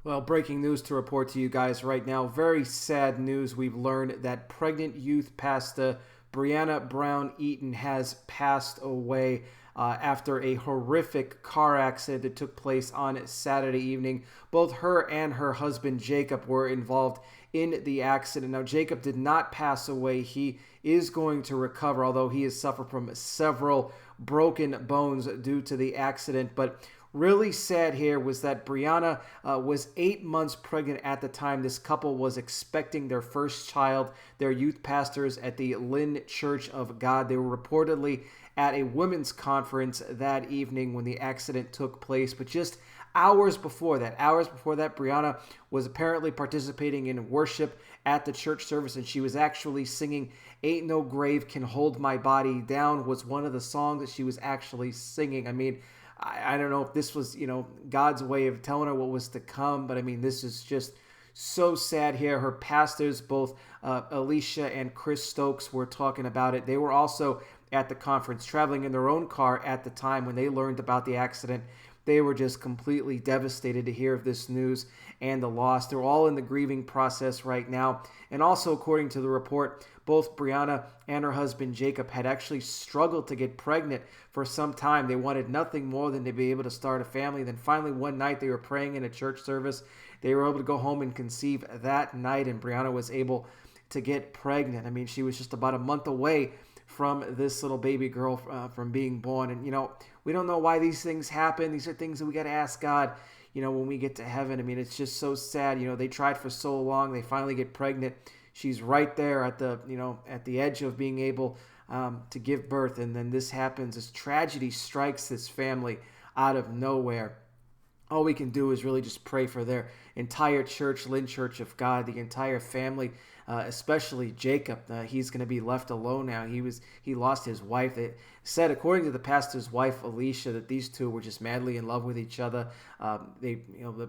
Well, breaking news to report to you guys right now. Very sad news. We've learned that pregnant youth pastor Breanna Brown Eaton has passed away after a horrific car accident that took place on Saturday evening. Both her and her husband Jacob were involved in the accident. Now, Jacob did not pass away. He is going to recover, although he has suffered from several broken bones due to the accident. But really sad here was that Breanna was 8 months pregnant at the time this couple was expecting their first child. Their youth pastors at the Lynn Church of God. They were reportedly at a women's conference that evening when the accident took place. But just hours before that, Breanna was apparently participating in worship at the church service, and she was actually singing "Ain't No Grave Can Hold My Body Down" was one of the songs that she was actually singing. I mean, I don't know if this was, God's way of telling her what was to come, but I mean, this is just so sad here. Her pastors, both Alicia and Chris Stokes, were talking about it. They were also at the conference, traveling in their own car at the time when they learned about the accident. They were just completely devastated to hear of this news and the loss. They're all in the grieving process right now. And also, according to the report, both Breanna and her husband Jacob had actually struggled to get pregnant for some time. They wanted nothing more than to be able to start a family. Then finally, one night, they were praying in a church service. They were able to go home and conceive that night, and Breanna was able to get pregnant. I mean, she was just about a month away from this little baby girl from being born. And, we don't know why these things happen. These are things that we got to ask God, when we get to heaven. I mean, it's just so sad. They tried for so long. They finally get pregnant. She's right there at the edge of being able to give birth. And then this happens. This tragedy strikes this family out of nowhere. All we can do is really just pray for their entire church, Lynn Church of God, the entire family, especially Jacob. He's going to be left alone now. He lost his wife. It said, according to the pastor's wife, Alicia, that these two were just madly in love with each other. They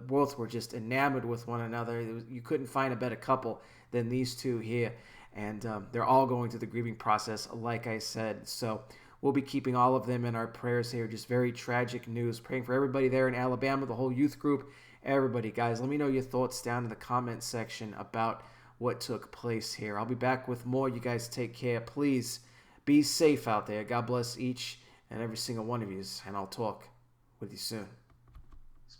both were just enamored with one another. You couldn't find a better couple than these two here. And they're all going through the grieving process, like I said. So we'll be keeping all of them in our prayers here. Just very tragic news. Praying for everybody there in Alabama, the whole youth group, everybody. Guys, let me know your thoughts down in the comment section about what took place here. I'll be back with more. You guys take care. Please be safe out there. God bless each and every single one of you, and I'll talk with you soon.